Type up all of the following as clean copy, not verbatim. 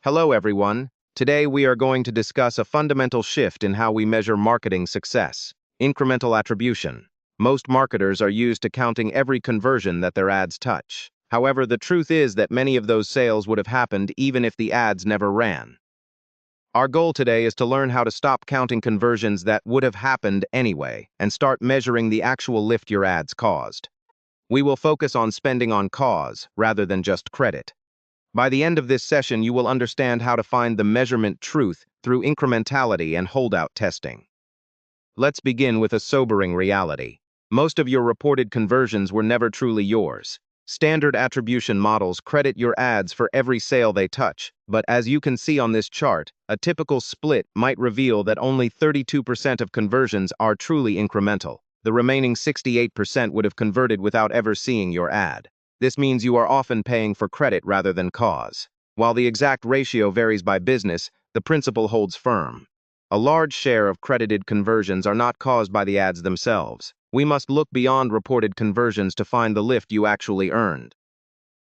Hello everyone. Today we are going to discuss a fundamental shift in how we measure marketing success: incremental attribution. Most marketers are used to counting every conversion that their ads touch. However, the truth is that many of those sales would have happened even if the ads never ran. Our goal today is to learn how to stop counting conversions that would have happened anyway and start measuring the actual lift your ads caused. We will focus on spending on cause rather than just credit. By the end of this session, you will understand how to find the measurement truth through incrementality and holdout testing. Let's begin with a sobering reality. Most of your reported conversions were never truly yours. Standard attribution models credit your ads for every sale they touch, but as you can see on this chart, a typical split might reveal that only 32% of conversions are truly incremental. The remaining 68% would have converted without ever seeing your ad. This means you are often paying for credit rather than cause. While the exact ratio varies by business, the principle holds firm. A large share of credited conversions are not caused by the ads themselves. We must look beyond reported conversions to find the lift you actually earned.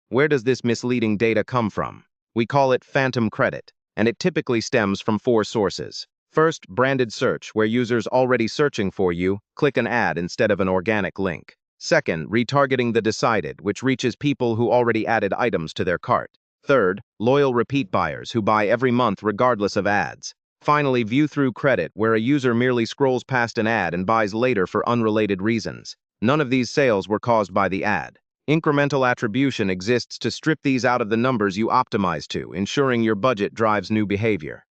Where does this misleading data come from? We call it phantom credit, and it typically stems from 4 sources. First, branded search, where users already searching for you click an ad instead of an organic link. Second, retargeting the decided, which reaches people who already added items to their cart. Third, loyal repeat buyers who buy every month regardless of ads. Finally, view-through credit, where a user merely scrolls past an ad and buys later for unrelated reasons. None of these sales were caused by the ad. Incremental attribution exists to strip these out of the numbers you optimize to, ensuring your budget drives new behavior.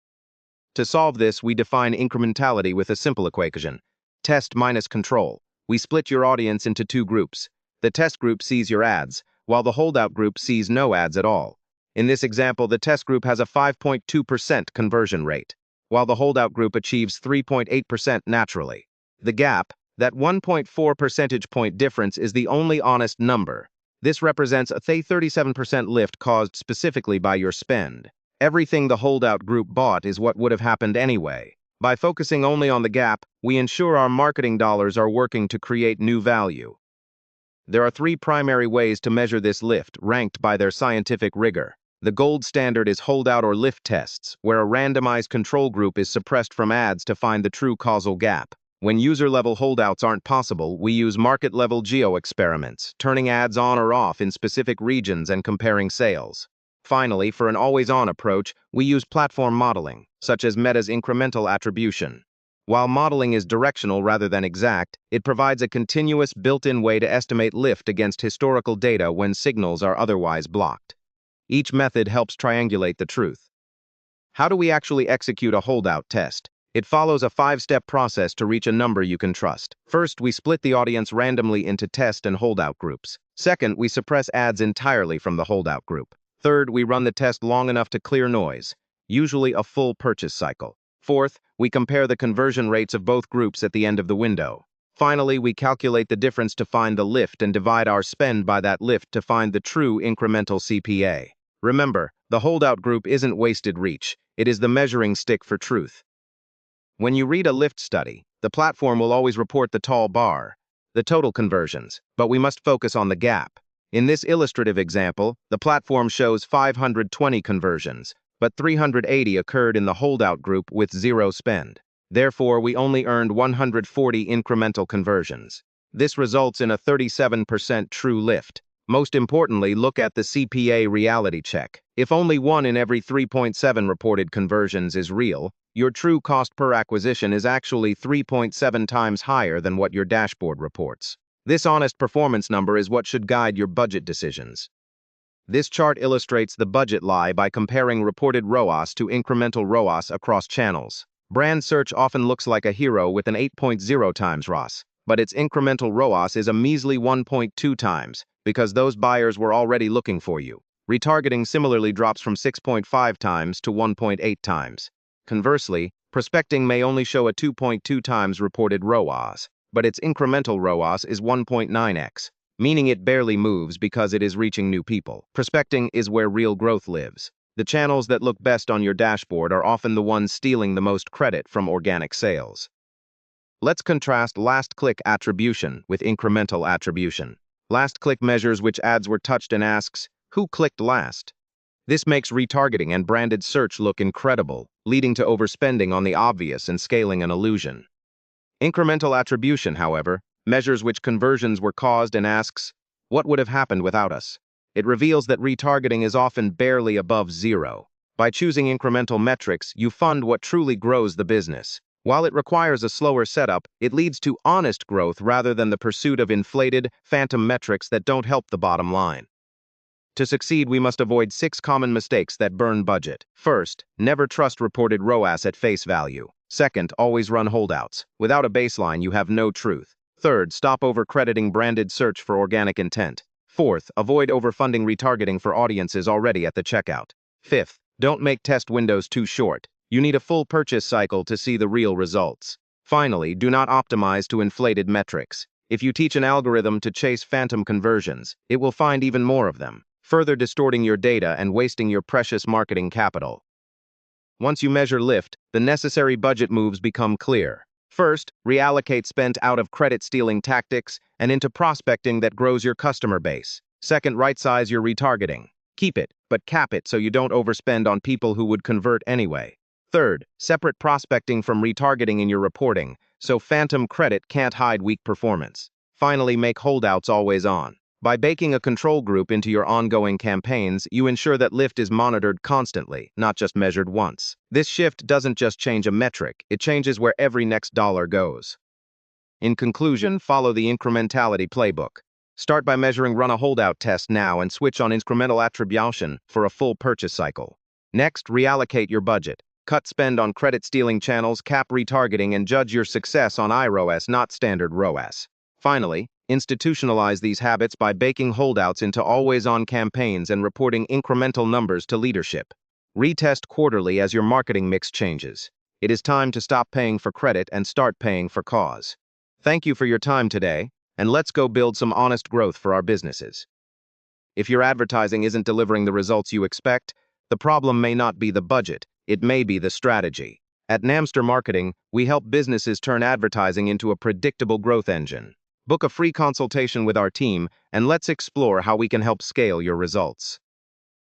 To solve this, we define incrementality with a simple equation: test minus control. We split your audience into 2 groups. The test group sees your ads, while the holdout group sees no ads at all. In this example, the test group has a 5.2% conversion rate, while the holdout group achieves 3.8% naturally. The gap, that 1.4 percentage point difference, is the only honest number. This represents a 37% lift caused specifically by your spend. Everything the holdout group bought is what would have happened anyway. By focusing only on the gap, we ensure our marketing dollars are working to create new value. There are 3 primary ways to measure this lift, ranked by their scientific rigor. The gold standard is holdout or lift tests, where a randomized control group is suppressed from ads to find the true causal gap. When user-level holdouts aren't possible, we use market-level geo-experiments, turning ads on or off in specific regions and comparing sales. Finally, for an always-on approach, we use platform modeling, such as Meta's incremental attribution. While modeling is directional rather than exact, it provides a continuous built-in way to estimate lift against historical data when signals are otherwise blocked. Each method helps triangulate the truth. How do we actually execute a holdout test? It follows a 5-step process to reach a number you can trust. First, we split the audience randomly into test and holdout groups. Second, we suppress ads entirely from the holdout group. Third, we run the test long enough to clear noise, usually a full purchase cycle. Fourth, we compare the conversion rates of both groups at the end of the window. Finally, we calculate the difference to find the lift and divide our spend by that lift to find the true incremental CPA. Remember, the holdout group isn't wasted reach, it is the measuring stick for truth. When you read a lift study, the platform will always report the tall bar, the total conversions, but we must focus on the gap. In this illustrative example, the platform shows 520 conversions, but 380 occurred in the holdout group with 0 spend. Therefore, we only earned 140 incremental conversions. This results in a 37% true lift. Most importantly, look at the CPA reality check. If only 1 in every 3.7 reported conversions is real, your true cost per acquisition is actually 3.7 times higher than what your dashboard reports. This honest performance number is what should guide your budget decisions. This chart illustrates the budget lie by comparing reported ROAS to incremental ROAS across channels. Brand search often looks like a hero with an 8.0 times ROAS, but its incremental ROAS is a measly 1.2 times, because those buyers were already looking for you. Retargeting similarly drops from 6.5 times to 1.8 times. Conversely, prospecting may only show a 2.2 times reported ROAS, but its incremental ROAS is 1.9x, meaning it barely moves because it is reaching new people. Prospecting is where real growth lives. The channels that look best on your dashboard are often the ones stealing the most credit from organic sales. Let's contrast last-click attribution with incremental attribution. Last-click measures which ads were touched and asks, who clicked last? This makes retargeting and branded search look incredible, leading to overspending on the obvious and scaling an illusion. Incremental attribution, however, measures which conversions were caused and asks, what would have happened without us? It reveals that retargeting is often barely above zero. By choosing incremental metrics, you fund what truly grows the business. While it requires a slower setup, it leads to honest growth rather than the pursuit of inflated, phantom metrics that don't help the bottom line. To succeed, we must avoid 6 common mistakes that burn budget. First, never trust reported ROAS at face value. Second, always run holdouts. Without a baseline, you have no truth. Third, stop overcrediting branded search for organic intent. Fourth, avoid overfunding retargeting for audiences already at the checkout. Fifth, don't make test windows too short. You need a full purchase cycle to see the real results. Finally, do not optimize to inflated metrics. If you teach an algorithm to chase phantom conversions, it will find even more of them, further distorting your data and wasting your precious marketing capital. Once you measure lift, the necessary budget moves become clear. First, reallocate spent out of credit-stealing tactics and into prospecting that grows your customer base. Second, right-size your retargeting. Keep it, but cap it so you don't overspend on people who would convert anyway. Third, separate prospecting from retargeting in your reporting, so phantom credit can't hide weak performance. Finally, make holdouts always on. By baking a control group into your ongoing campaigns, you ensure that lift is monitored constantly, not just measured once. This shift doesn't just change a metric, it changes where every next dollar goes. In conclusion, follow the incrementality playbook. Start by measuring run a holdout test now and switch on incremental attribution for a full purchase cycle. Next, reallocate your budget. Cut spend on credit-stealing channels, cap retargeting, and judge your success on ROAS, not standard ROAS. Finally, institutionalize these habits by baking holdouts into always-on campaigns and reporting incremental numbers to leadership. Retest quarterly as your marketing mix changes. It is time to stop paying for credit and start paying for cause. Thank you for your time today, and let's go build some honest growth for our businesses. If your advertising isn't delivering the results you expect, the problem may not be the budget, it may be the strategy. At Namster Marketing, we help businesses turn advertising into a predictable growth engine. Book a free consultation with our team, and let's explore how we can help scale your results.